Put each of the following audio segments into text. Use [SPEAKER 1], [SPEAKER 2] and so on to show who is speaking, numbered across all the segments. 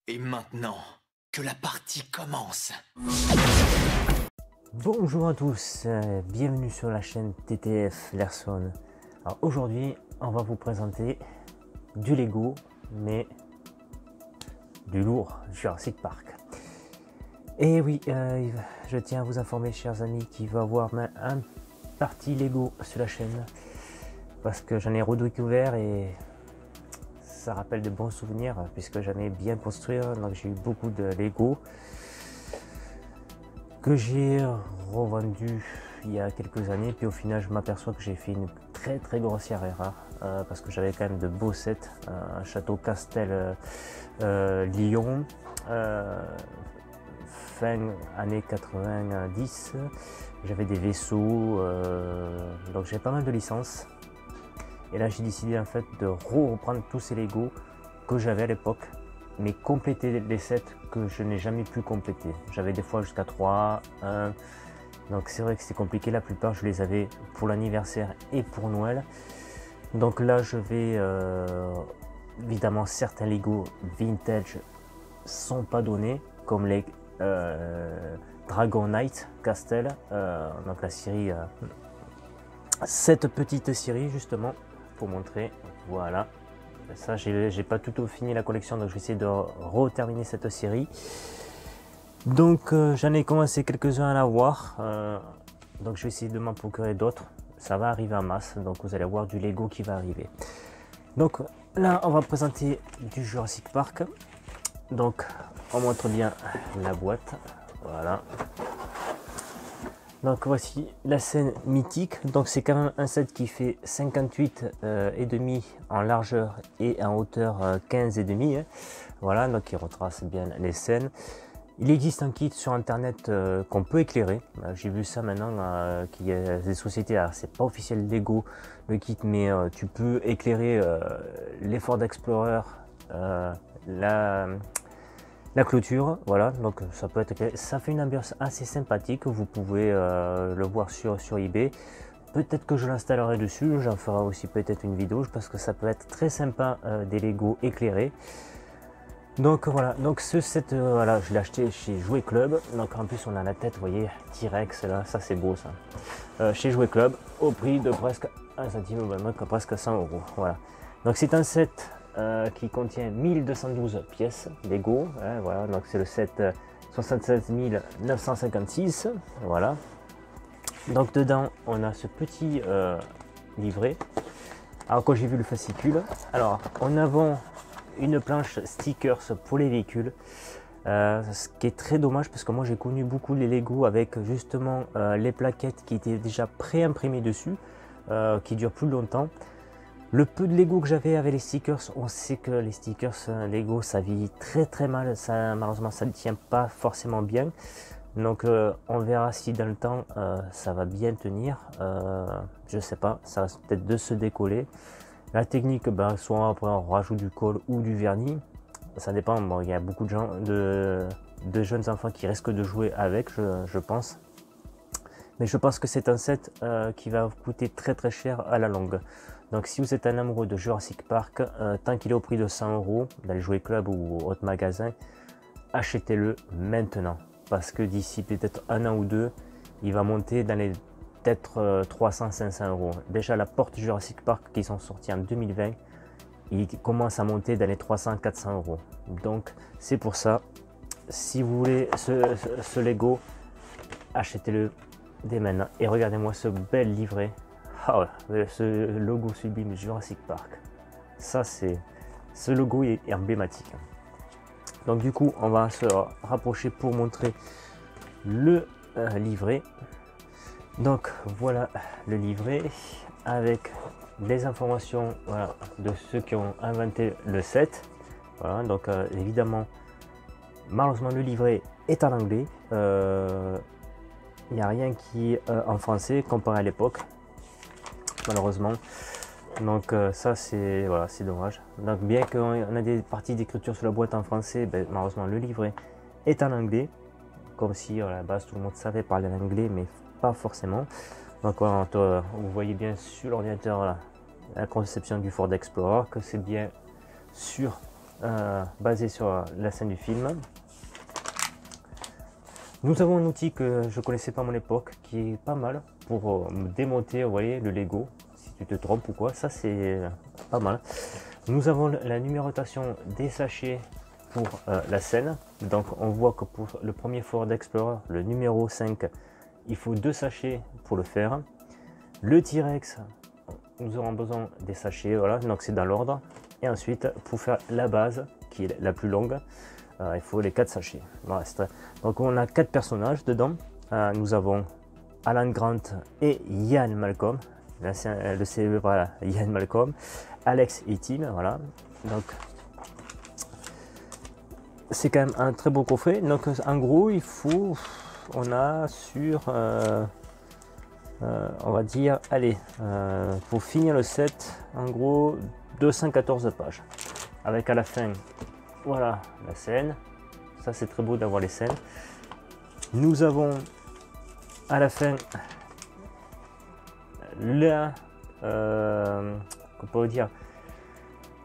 [SPEAKER 1] Et maintenant, que la partie commence.
[SPEAKER 2] Bonjour à tous, bienvenue sur la chaîne TTF Lerson. Alors aujourd'hui, on va vous présenter du Lego, mais du lourd, Jurassic Park. Et oui, je tiens à vous informer, chers amis, qu'il va y avoir un parti Lego sur la chaîne, parce que j'en ai redécouvert et ça rappelle de bons souvenirs, puisque j'aimais bien construire. Donc j'ai eu beaucoup de Lego que j'ai revendu il y a quelques années, puis au final je m'aperçois que j'ai fait une très grossière erreur, parce que j'avais quand même de beaux sets, un château Castel Lyon, fin années 90, j'avais des vaisseaux, donc j'ai pas mal de licences. Et là j'ai décidé en fait de reprendre tous ces Lego que j'avais à l'époque, mais compléter les sets que je n'ai jamais pu compléter. J'avais des fois jusqu'à 3, 1, donc c'est vrai que c'était compliqué. La plupart je les avais pour l'anniversaire et pour Noël. Donc là je vais, évidemment certains Lego vintage sont pas donnés, comme les Dragon Knight Castle, donc la série, cette petite série justement, pour montrer, voilà. Ça, j'ai pas tout fini la collection, donc je vais essayer de re-terminer cette série. Donc j'en ai commencé quelques-uns à l'avoir, donc je vais essayer de m'en procurer d'autres. Ça va arriver en masse, donc vous allez avoir du Lego qui va arriver. Donc là on va présenter du Jurassic Park. Donc on montre bien la boîte, voilà. Donc voici la scène mythique. Donc c'est quand même un set qui fait 58 et demi en largeur et en hauteur 15 et demi. Voilà, donc il retrace bien les scènes. Il existe un kit sur internet qu'on peut éclairer. J'ai vu ça maintenant, qu'il y a des sociétés, c'est pas officiel Lego le kit, mais tu peux éclairer les Ford Explorer, la clôture, voilà. Donc ça peut être, ça fait une ambiance assez sympathique. Vous pouvez le voir sur eBay. Peut-être que je l'installerai dessus, j'en ferai aussi peut-être une vidéo, parce que ça peut être très sympa, des Lego éclairés. Donc voilà, donc ce set, voilà, je l'ai acheté chez Jouet Club. Donc en plus on a la tête, vous voyez, T-Rex là, ça c'est beau ça. Chez Jouet Club, au prix de presque 1 centime, donc presque 100 €. Voilà. Donc c'est un set qui contient 1212 pièces Lego, hein, voilà. Donc c'est le set 76 956, voilà. Donc dedans on a ce petit livret. Alors quand j'ai vu le fascicule, alors en avant une planche stickers pour les véhicules, ce qui est très dommage, parce que moi j'ai connu beaucoup les Lego avec justement les plaquettes qui étaient déjà pré-imprimées dessus, qui durent plus longtemps. Le peu de Lego que j'avais avec les stickers, on sait que les stickers Lego ça vieillit très mal, ça, malheureusement ça ne tient pas forcément bien. Donc on verra si dans le temps ça va bien tenir, je sais pas, ça risque peut-être de se décoller. La technique, ben, soit après on rajoute du colle ou du vernis, ça dépend. Bon, il y a beaucoup de gens, de jeunes enfants qui risquent de jouer avec, je pense. Mais je pense que c'est un set qui va vous coûter très cher à la longue. Donc si vous êtes un amoureux de Jurassic Park, tant qu'il est au prix de 100 € dans les jouets club ou autres magasins, achetez-le maintenant. Parce que d'ici peut-être un an ou deux, il va monter dans les peut-être 300-500 €. Déjà la porte Jurassic Park qui sont sortis en 2020, il commence à monter dans les 300-400 €. Donc c'est pour ça, si vous voulez ce Lego, achetez-le dès maintenant. Et regardez-moi ce bel livret. Oh, ce logo sublime Jurassic Park. Ça c'est, ce logo est emblématique. Donc du coup on va se rapprocher pour montrer le livret. Donc voilà le livret avec les informations, voilà, de ceux qui ont inventé le set. Voilà, donc évidemment malheureusement le livret est en anglais, il n'y a rien qui est en français comparé à l'époque, malheureusement. Donc ça c'est, voilà, c'est dommage. Donc bien qu'on a des parties d'écriture sur la boîte en français, ben, malheureusement le livret est en anglais, comme si à la base tout le monde savait parler l'anglais, mais pas forcément. Donc voilà, vous voyez bien sur l'ordinateur la conception du Ford Explorer, que c'est bien sûr basé sur la scène du film. Nous avons un outil que je connaissais pas à mon époque, qui est pas mal pour démonter, vous voyez, le Lego, si tu te trompes ou quoi, ça c'est pas mal. Nous avons la numérotation des sachets pour la scène. Donc on voit que pour le premier Ford Explorer, le numéro 5, il faut 2 sachets pour le faire. Le T-Rex, nous aurons besoin des sachets, voilà, donc c'est dans l'ordre. Et ensuite, pour faire la base, qui est la plus longue, il faut les 4 sachets. Voilà, donc on a 4 personnages dedans. Nous avons Alan Grant et Ian Malcolm, le célèbre Ian Malcolm, Alex et Tim, voilà. Donc c'est quand même un très beau coffret. Donc en gros, on a sur, on va dire, allez, pour finir le set, en gros 214 pages, avec à la fin, voilà la scène. Ça c'est très beau d'avoir les scènes. Nous avons à la fin on peut dire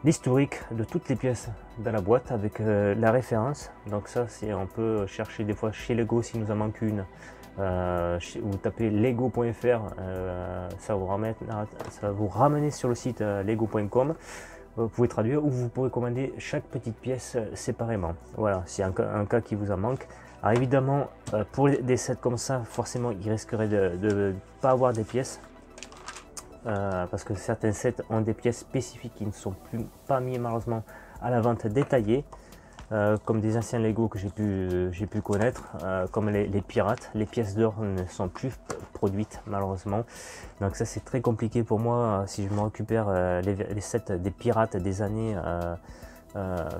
[SPEAKER 2] l'historique de toutes les pièces dans la boîte avec la référence. Donc ça, c'est, on peut chercher des fois chez Lego si nous en manque une, vous tapez lego.fr, ça va vous ramener sur le site lego.com. Vous pouvez traduire ou vous pouvez commander chaque petite pièce séparément. Voilà, c'est un cas qui vous en manque. Alors évidemment, pour des sets comme ça, forcément, il risquerait de ne pas avoir des pièces. Parce que certains sets ont des pièces spécifiques qui ne sont pas mis malheureusement à la vente détaillée, comme des anciens Lego que j'ai pu connaître, comme les pirates. Les pièces d'or ne sont plus produites malheureusement, donc ça c'est très compliqué pour moi si je me récupère les sets des pirates des années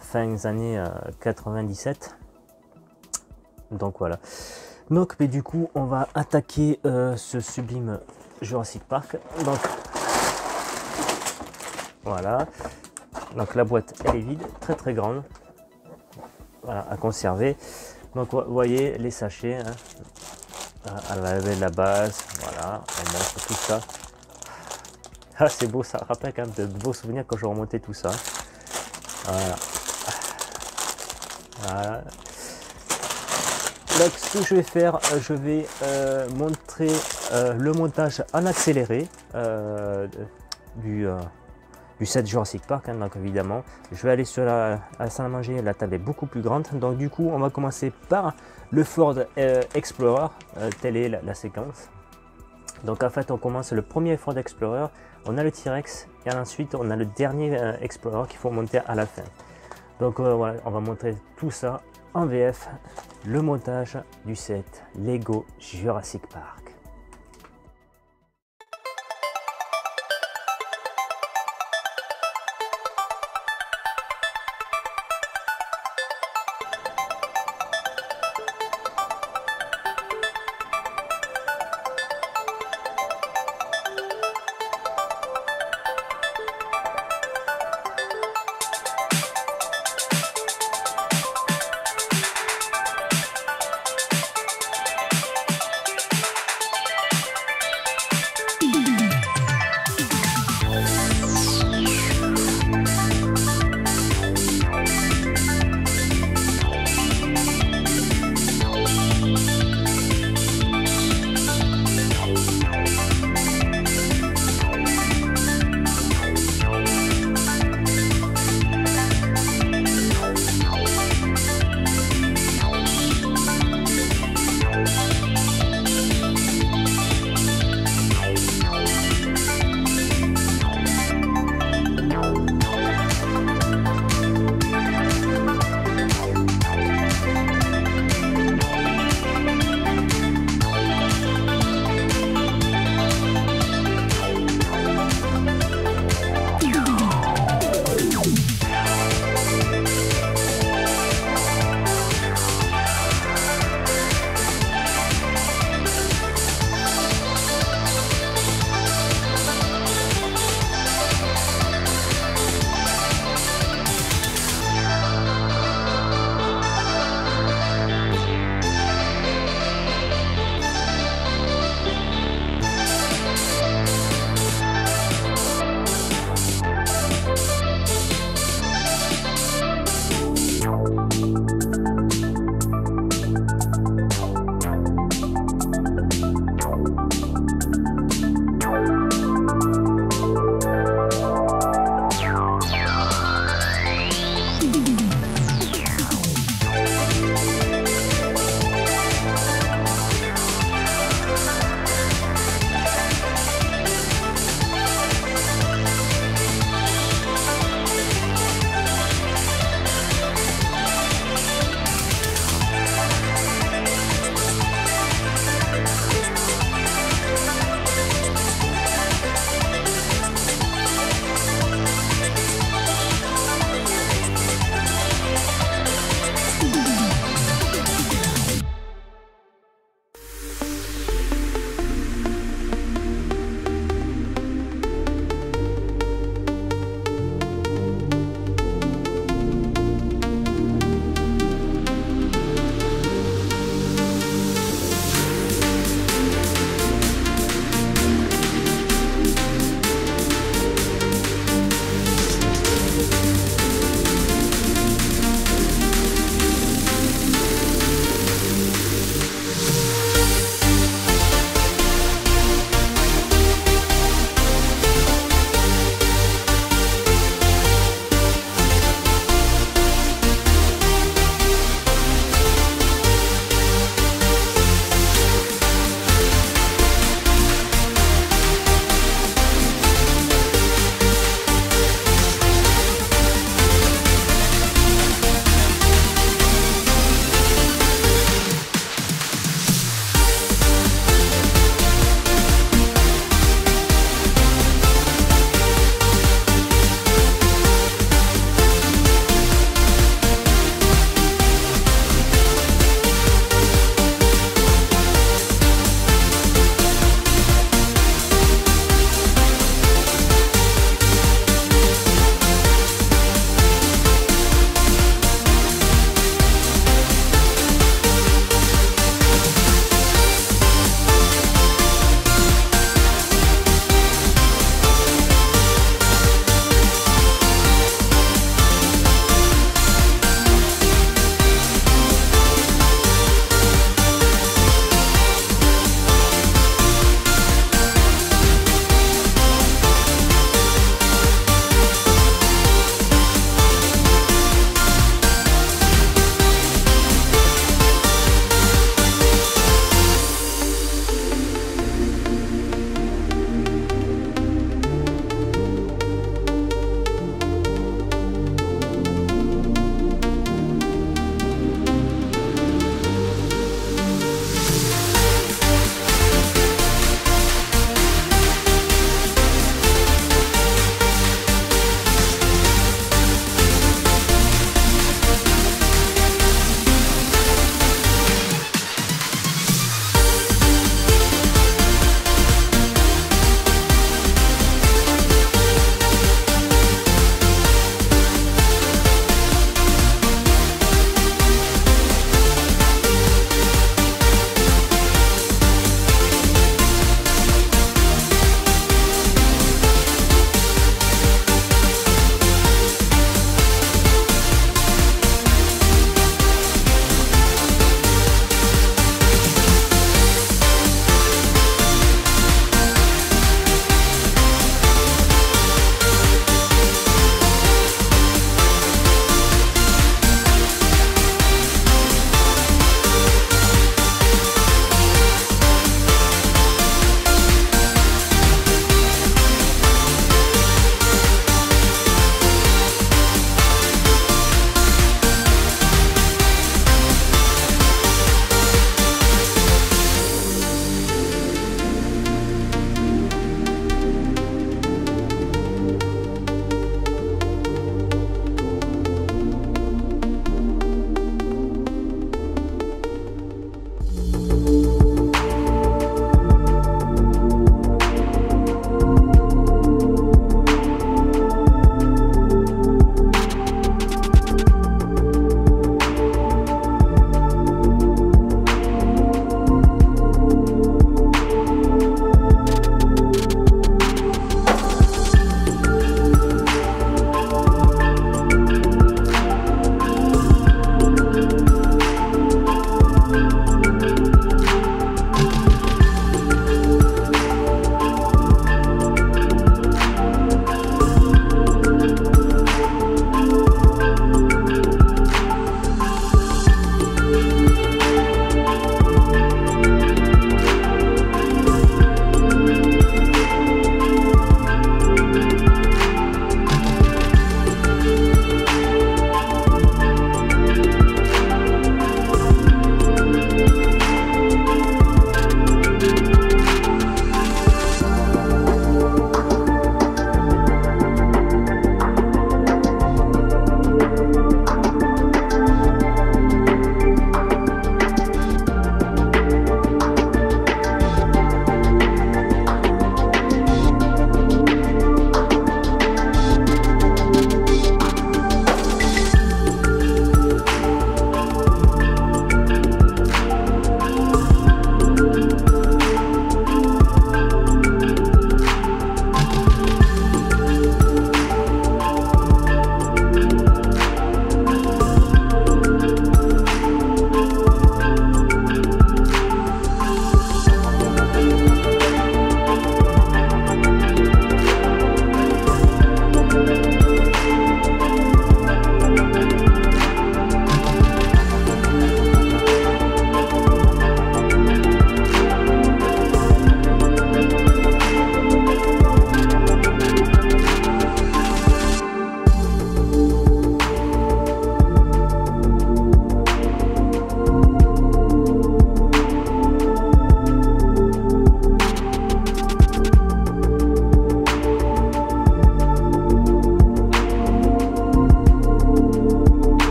[SPEAKER 2] fin années 97. Donc voilà, donc mais du coup on va attaquer ce sublime Jurassic Park. Donc voilà, donc la boîte elle est vide, très grande, voilà, à conserver. Donc vous voyez les sachets, hein, à la base, voilà, on montre tout ça. Ah c'est beau, ça rappelle quand même de beaux souvenirs quand je remontais tout ça. Voilà. Voilà. Donc ce que je vais faire, je vais montrer le montage en accéléré du set Jurassic Park, hein, donc évidemment je vais aller sur la salle à manger, la table est beaucoup plus grande, donc du coup on va commencer par le Ford Explorer, telle est la séquence. Donc en fait on commence le premier Ford Explorer, on a le T-Rex et ensuite on a le dernier Explorer qu'il faut monter à la fin. Donc voilà, on va montrer tout ça en VF, le montage du set Lego Jurassic Park.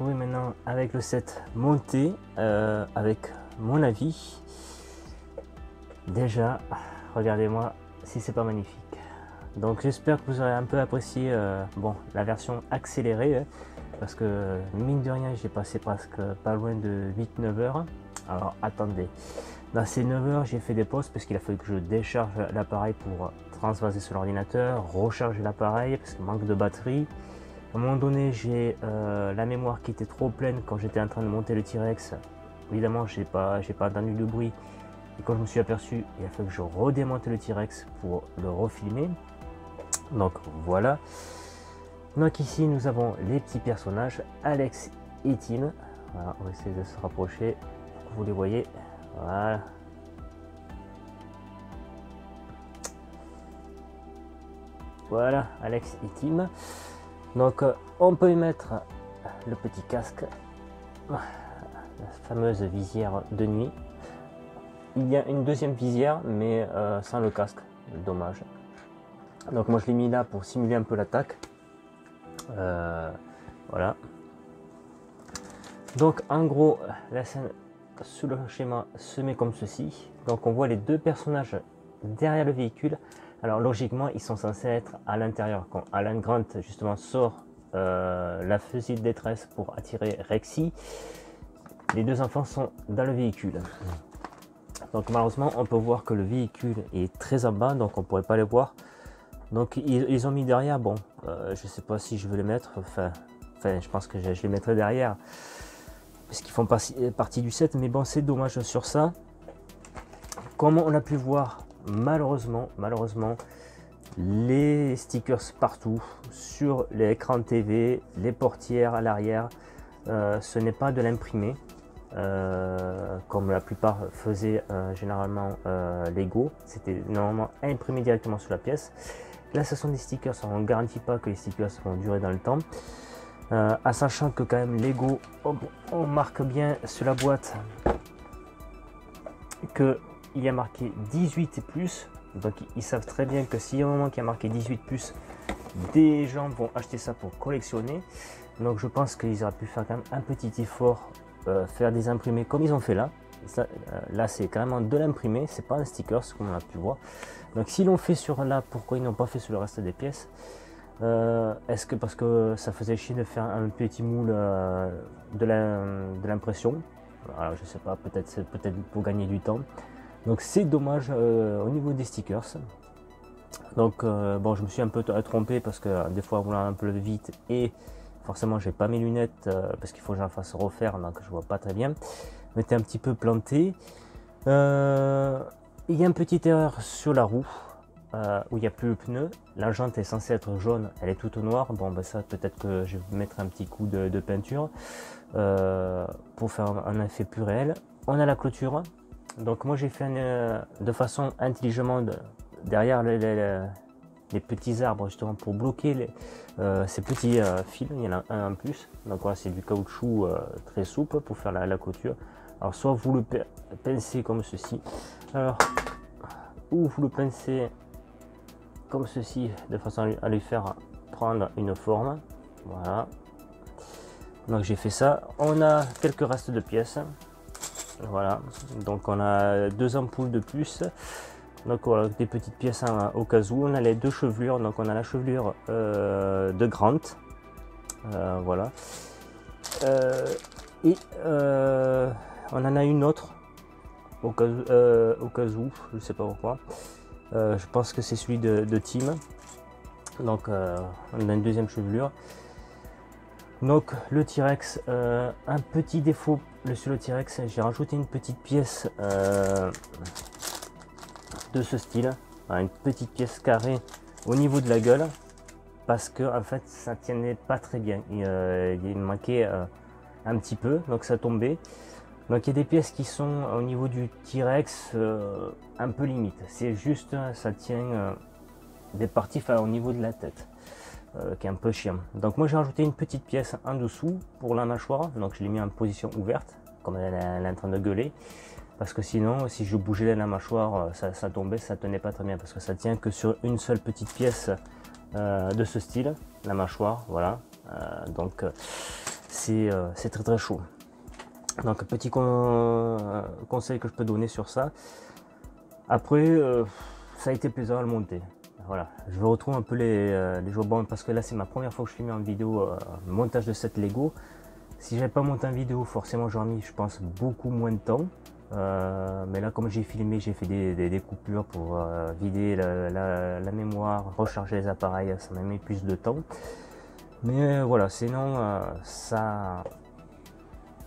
[SPEAKER 2] retrouver maintenant avec le set monté, avec mon avis. Déjà, regardez-moi si c'est pas magnifique. Donc j'espère que vous aurez un peu apprécié bon, la version accélérée, hein, parce que mine de rien j'ai passé presque pas loin de 8-9 heures. Alors attendez, dans ces 9 heures j'ai fait des pauses parce qu'il a fallu que je décharge l'appareil pour transvaser sur l'ordinateur, recharger l'appareil parce qu'il manque de batterie. À un moment donné j'ai la mémoire qui était trop pleine quand j'étais en train de monter le T-Rex. Évidemment j'ai pas entendu de bruit et quand je me suis aperçu il a fallu que je redémonte le T-Rex pour le refilmer. Donc voilà. Donc ici nous avons les petits personnages Alex et Tim. Voilà, on va essayer de se rapprocher pour que vous les voyez. Voilà. Voilà, Alex et Tim. Donc on peut y mettre le petit casque, la fameuse visière de nuit. Il y a une deuxième visière mais sans le casque, dommage. Donc moi je l'ai mis là pour simuler un peu l'attaque. Voilà. Donc en gros la scène sous le schéma se met comme ceci. Donc on voit les deux personnages derrière le véhicule. Alors logiquement ils sont censés être à l'intérieur. Quand Alan Grant justement sort la fusil de détresse pour attirer Rexy, les deux enfants sont dans le véhicule. Donc malheureusement on peut voir que le véhicule est très en bas, donc on pourrait pas les voir. Donc ils ont mis derrière, bon, je sais pas si je veux les mettre, enfin je pense que je les mettrai derrière, parce qu'ils font partie du set, mais bon c'est dommage sur ça. Comme on a pu voir, malheureusement, les stickers partout, sur l'écran TV, les portières à l'arrière, ce n'est pas de l'imprimé, comme la plupart faisaient généralement Lego, c'était normalement imprimé directement sur la pièce. Là ce sont des stickers, on ne garantit pas que les stickers vont durer dans le temps, à sachant que quand même Lego, on marque bien sur la boîte que il y a marqué 18 et plus, donc ils savent très bien que s'il y a un moment qui a marqué 18 plus, des gens vont acheter ça pour collectionner. Donc je pense qu'ils auraient pu faire quand même un petit effort, faire des imprimés comme ils ont fait là. Ça, là c'est carrément de l'imprimé, c'est pas un sticker comme on a pu voir. Donc s'ils l'ont fait sur là, pourquoi ils n'ont pas fait sur le reste des pièces? Est-ce que parce que ça faisait chier de faire un petit moule de l'impression? Alors je sais pas, peut-être pour gagner du temps. Donc c'est dommage au niveau des stickers. Donc bon, je me suis un peu trompé parce que des fois on voulant un peu vite et forcément j'ai pas mes lunettes parce qu'il faut que j'en fasse refaire, donc je vois pas très bien. J'étais un petit peu planté. Il y a une petite erreur sur la roue où il n'y a plus le pneu. La jante est censée être jaune, elle est toute noire. Bon ben ça peut-être que je vais mettre un petit coup de peinture pour faire un effet plus réel. On a la clôture. Donc moi j'ai fait de façon intelligemment derrière les petits arbres justement pour bloquer ces petits fils. Il y en a un en plus. Donc voilà, c'est du caoutchouc très souple pour faire la clôture. Alors soit vous le pincez comme ceci, alors ou vous le pincez comme ceci de façon à lui faire prendre une forme. Voilà. Donc j'ai fait ça. On a quelques restes de pièces. Voilà. Donc on a deux ampoules de plus. Donc voilà, des petites pièces au cas où. On a les deux chevelures. Donc on a la chevelure de Grant. Voilà. Et on en a une autre au cas où, je sais pas pourquoi. Je pense que c'est celui de Tim. Donc on a une deuxième chevelure. Donc le T-Rex, un petit défaut sur le T-Rex, j'ai rajouté une petite pièce de ce style, une petite pièce carrée au niveau de la gueule, parce que en fait ça tiendait pas très bien. Il manquait un petit peu, donc ça tombait. Donc il y a des pièces qui sont au niveau du T-Rex un peu limite. C'est juste, ça tient des parties au niveau de la tête, qui est un peu chiant. Donc moi j'ai rajouté une petite pièce en dessous pour la mâchoire. Donc je l'ai mis en position ouverte, comme elle est en train de gueuler. Parce que sinon, si je bougeais la mâchoire, ça tombait, ça tenait pas très bien. Parce que ça tient que sur une seule petite pièce de ce style, la mâchoire, voilà. Donc c'est très très chaud. Donc petit conseil que je peux donner sur ça. Après, ça a été plaisant à le monter. Voilà, je retrouve un peu les joueurs. Bon, parce que là c'est ma première fois que je filme en vidéo montage de cette Lego. Si j'avais pas monté en vidéo, forcément j'aurais mis, je pense, beaucoup moins de temps. Mais là, comme j'ai filmé, j'ai fait des coupures pour vider la mémoire, recharger les appareils, ça m'a mis plus de temps. Mais voilà, sinon,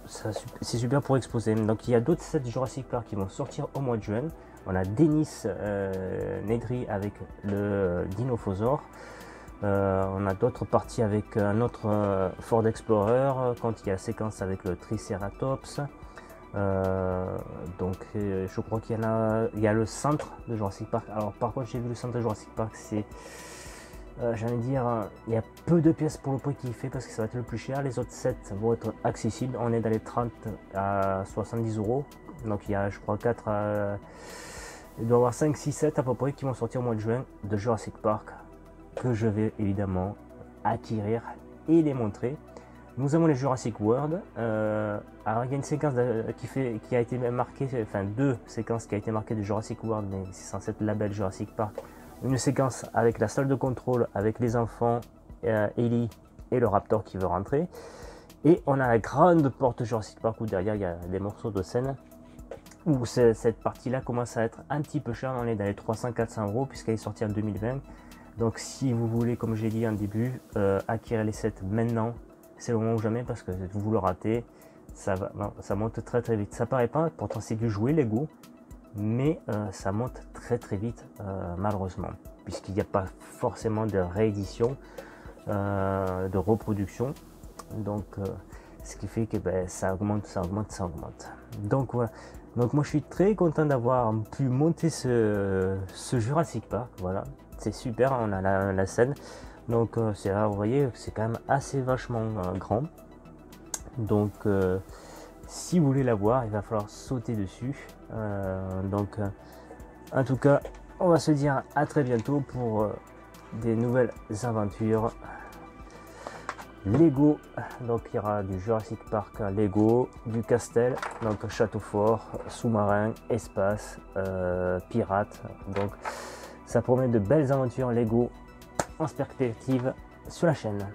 [SPEAKER 2] c'est super pour exposer. Donc il y a d'autres sets Jurassic Park qui vont sortir au mois de juin. On a Denis Nedry avec le Dinophosaure. On a d'autres parties avec un autre Ford Explorer, quand il y a la séquence avec le Triceratops. Donc je crois qu'il y a le centre de Jurassic Park. Alors par contre j'ai vu le centre de Jurassic Park, c'est j'allais dire il y a peu de pièces pour le prix qu'il fait parce que ça va être le plus cher. Les autres sets vont être accessibles, on est dans les 30 à 70 €. Donc il y a je crois 4 il doit y avoir 5, 6, 7 à peu près qui vont sortir au mois de juin de Jurassic Park, que je vais évidemment acquérir et les montrer. Nous avons les Jurassic World. Alors il y a une séquence qui a été marquée, enfin 2 séquences qui a été marquée de Jurassic World, mais c'est censé être le label Jurassic Park. Une séquence avec la salle de contrôle, avec les enfants, Ellie et le Raptor qui veut rentrer. Et on a la grande porte Jurassic Park où derrière il y a des morceaux de scène. Où cette partie-là commence à être un petit peu chère, on est dans les 300-400 € puisqu'elle est sortie en 2020. Donc si vous voulez, comme j'ai dit en début, acquérir les sets maintenant, c'est le moment ou jamais parce que vous le ratez, ça monte très très vite. Ça paraît pas, pourtant c'est du jouet Lego, mais ça monte très très vite malheureusement, puisqu'il n'y a pas forcément de réédition, de reproduction. Donc ce qui fait que ça augmente, ça augmente, ça augmente. Donc voilà. Donc moi je suis très content d'avoir pu monter ce Jurassic Park, voilà, c'est super, on a la scène, donc c'est là, vous voyez, c'est quand même assez vachement grand, donc si vous voulez la voir, il va falloir sauter dessus, donc en tout cas, on va se dire à très bientôt pour des nouvelles aventures Lego. Donc il y aura du Jurassic Park Lego, du Castel, donc château fort, sous-marin, espace, pirate. Donc ça promet de belles aventures Lego en perspective sur la chaîne.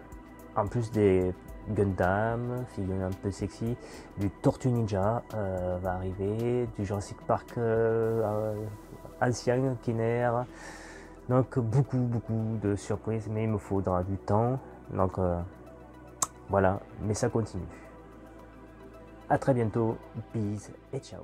[SPEAKER 2] En plus des Gundam, figurines un peu sexy, du Tortue Ninja va arriver, du Jurassic Park ancien, Kenner. Donc beaucoup de surprises, mais il me faudra du temps. Donc voilà, mais ça continue. À très bientôt, bis et ciao.